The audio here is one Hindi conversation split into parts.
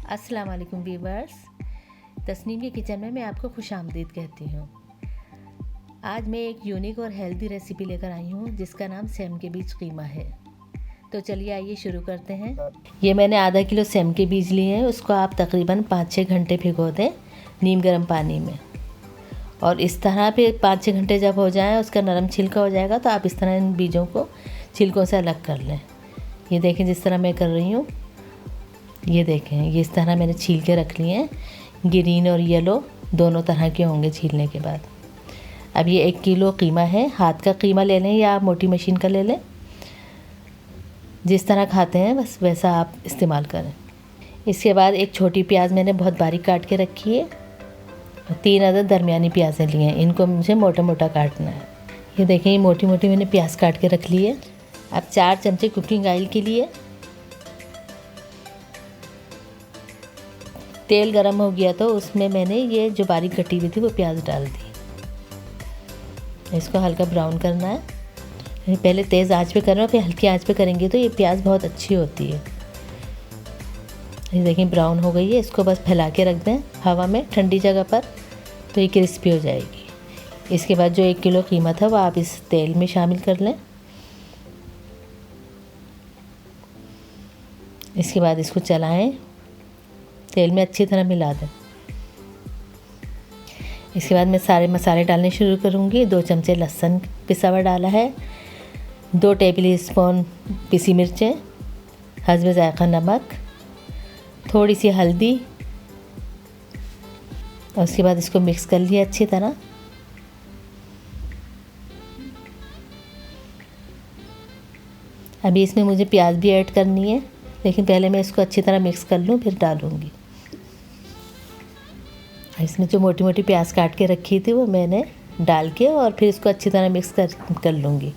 अस्सलाम वालेकुम व्यूअर्स, तस्नीम के किचन में मैं आपको खुशामदीद कहती हूँ। आज मैं एक यूनिक और हेल्दी रेसिपी लेकर आई हूँ जिसका नाम सेम के बीज कीमा है। तो चलिए आइए शुरू करते हैं। ये मैंने आधा किलो सेम के बीज लिए हैं। उसको आप तकरीबन 5-6 घंटे भिगो दें नीम गर्म पानी में। और इस तरह पे 5-6 घंटे जब हो जाए, उसका नरम छिलका हो जाएगा, तो आप इस तरह इन बीजों को छिलकों से अलग कर लें। ये देखें जिस तरह मैं कर रही हूँ। ये देखें, ये इस तरह मैंने छील के रख लिए हैं। ग्रीन और येलो दोनों तरह के होंगे छीलने के बाद। अब ये 1 किलो कीमा है। हाथ का कीमा ले लें या आप मोटी मशीन का ले लें, जिस तरह खाते हैं बस वैसा आप इस्तेमाल करें। इसके बाद एक छोटी प्याज मैंने बहुत बारीक काट के रखी है। 3 अदद दरमियानी प्याज़ें लिए हैं, इनको मुझे मोटा मोटा काटना है। ये देखें, ये मोटी मोटी मैंने प्याज काट के रख ली है। अब 4 चमचे कुकिंग ऑयल के लिए तेल गरम हो गया, तो उसमें मैंने ये जो बारीक कटी हुई थी वो प्याज डाल दी। इसको हल्का ब्राउन करना है। पहले तेज़ आंच पे करना है, फिर हल्की आंच पे करेंगे तो ये प्याज बहुत अच्छी होती है। ये देखें ब्राउन हो गई है। इसको बस फैला के रख दें हवा में, ठंडी जगह पर, तो ये क्रिस्पी हो जाएगी। इसके बाद जो 1 किलो कीमा था वो आप इस तेल में शामिल कर लें। इसके बाद इसको चलाएं, तेल में अच्छी तरह मिला दें। इसके बाद मैं सारे मसाले डालने शुरू करूँगी। 2 चमचे लहसुन पिसा हुआ डाला है, 2 टेबल स्पून पिसी मिर्चें, हस्ब ज़ायक़ा नमक, थोड़ी सी हल्दी, और उसके बाद इसको मिक्स कर लिया अच्छी तरह। अभी इसमें मुझे प्याज भी ऐड करनी है, लेकिन पहले मैं इसको अच्छी तरह मिक्स कर लूँ, फिर डालूँगी। इसमें जो मोटी मोटी प्याज काट के रखी थी वो मैंने डाल के और फिर इसको अच्छी तरह मिक्स कर लूँगी।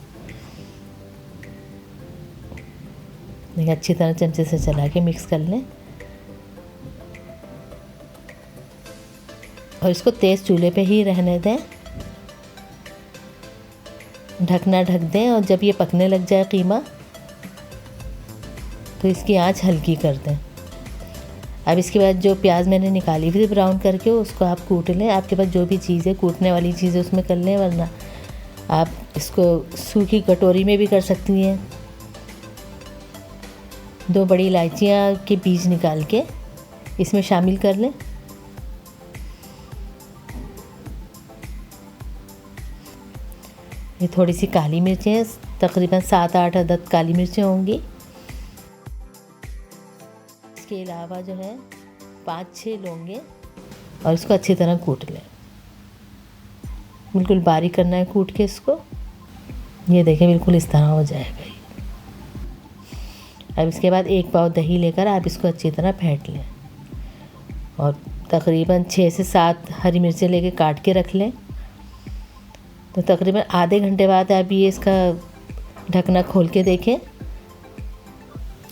अच्छी तरह चमचे से चला के मिक्स कर लें और इसको तेज़ चूल्हे पे ही रहने दें। ढकना ढक दें और जब ये पकने लग जाए कीमा, तो इसकी आंच हल्की कर दें। अब इसके बाद जो प्याज मैंने निकाली हुई थी ब्राउन करके, उसको आप कूट लें। आपके पास जो भी चीज़ है कूटने वाली चीज़ है उसमें कर लें, वरना आप इसको सूखी कटोरी में भी कर सकती हैं। 2 बड़ी इलायचियाँ के बीज निकाल के इसमें शामिल कर लें। ये थोड़ी सी काली मिर्चें, तकरीबन 7-8 अदद काली मिर्चें होंगी। इसके अलावा जो है 5-6 लौंगे, और इसको अच्छी तरह कूट लें। बिल्कुल बारीक करना है कूट के इसको। ये देखें बिल्कुल इस तरह हो जाएगा ये। अब इसके बाद 1 पाव दही लेकर आप इसको अच्छी तरह फेंट लें और तकरीबन 6 से 7 हरी मिर्चें लेके काट के रख लें। तो तकरीबन आधे घंटे बाद आप ये इसका ढकना खोल के देखें,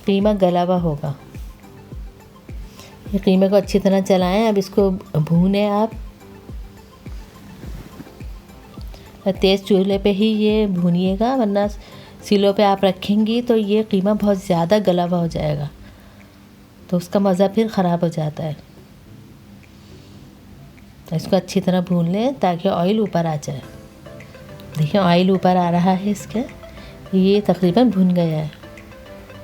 कीमा गला हुआ होगा। ये कीमे को अच्छी तरह चलाएं। अब इसको भूनें आप, तेज़ चूल्हे पे ही ये भूनिएगा, वरना सिलों पे आप रखेंगी तो ये कीमा बहुत ज़्यादा गला हुआ हो जाएगा, तो उसका मज़ा फिर ख़राब हो जाता है। तो इसको अच्छी तरह भून लें ताकि ऑयल ऊपर आ जाए। देखिए ऑयल ऊपर आ रहा है इसका, ये तकरीबन भुन गया है।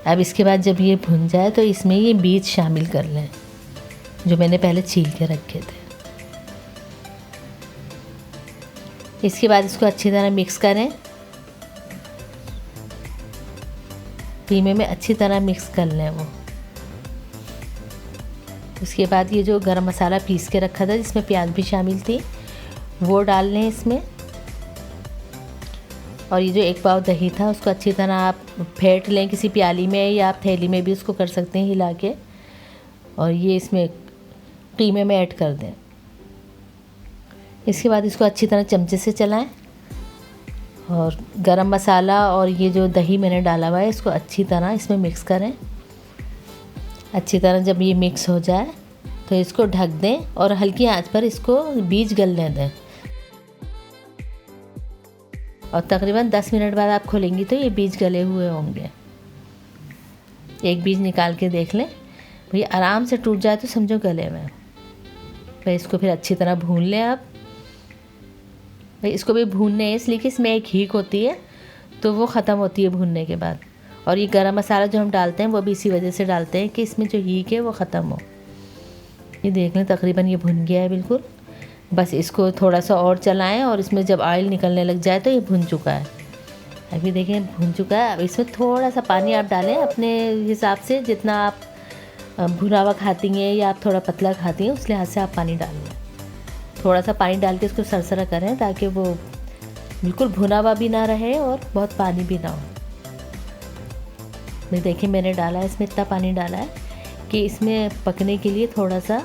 अब इसके बाद जब ये भुन जाए तो इसमें ये बीज शामिल कर लें जो मैंने पहले छील के रखे थे। इसके बाद इसको अच्छी तरह मिक्स करें। कीमे में अच्छी तरह मिक्स कर लें वो। उसके बाद ये जो गरम मसाला पीस के रखा था जिसमें प्याज भी शामिल थी, वो डाल लें इसमें। और ये जो 1 पाव दही था उसको अच्छी तरह आप फेंट लें किसी प्याली में, या आप थैली में भी उसको कर सकते हैं हिला के, और ये इसमें कीमे में ऐड कर दें। इसके बाद इसको अच्छी तरह चमचे से चलाएं और गरम मसाला और ये जो दही मैंने डाला हुआ है इसको अच्छी तरह इसमें मिक्स करें। अच्छी तरह जब ये मिक्स हो जाए तो इसको ढक दें और हल्की आंच पर इसको बीज गलने दें। और तकरीबन 10 मिनट बाद आप खोलेंगी तो ये बीज गले हुए होंगे। एक बीज निकाल के देख लें, ये आराम से टूट जाए तो समझो गले में। भाई इसको फिर अच्छी तरह भून लें आप। भाई इसको भी भूनने है इसलिए कि इसमें एक हीक होती है तो वो ख़त्म होती है भूनने के बाद। और ये गरम मसाला जो हम डालते हैं वो भी इसी वजह से डालते हैं कि इसमें जो हीक है वो ख़त्म हो। ये देख लें तकरीबन ये भुन गया है बिल्कुल। बस इसको थोड़ा सा और चलाएं और इसमें जब ऑयल निकलने लग जाए तो ये भुन चुका है। अभी देखें भुन चुका है। अब इसमें थोड़ा सा पानी आप डालें अपने हिसाब से, जितना आप भुना हुआ खाती हैं या आप थोड़ा पतला खाती हैं उस लिहाज से आप पानी डाल लें। थोड़ा सा पानी डाल के इसको सरसरा करें ताकि वो बिल्कुल भुना हुआ भी ना रहे और बहुत पानी भी ना हो। देखिए मैंने डाला है, इसमें इतना पानी डाला है कि इसमें पकने के लिए थोड़ा सा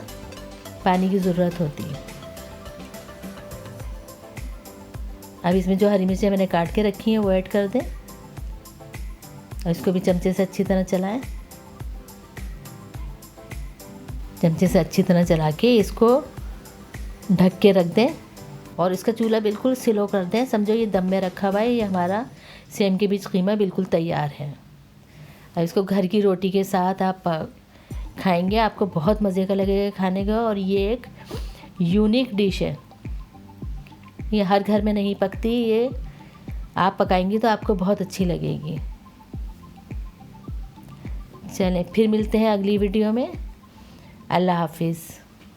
पानी की ज़रूरत होती है। अब इसमें जो हरी मिर्चें मैंने काट के रखी हैं वो ऐड कर दें और इसको भी चमचे से अच्छी तरह चलाएं। चमचे से अच्छी तरह चला के इसको ढक के रख दें और इसका चूल्हा बिल्कुल स्लो कर दें। समझो ये दम में रखा हुआ है, ये हमारा सेम के बीज कीमा बिल्कुल तैयार है। अब इसको घर की रोटी के साथ आप खाएंगे, आपको बहुत मज़े का लगेगा खाने का। और ये एक यूनिक डिश है, ये हर घर में नहीं पकती, ये आप पकाएंगी तो आपको बहुत अच्छी लगेगी। चलें फिर मिलते हैं अगली वीडियो में। अल्लाह हाफिज़।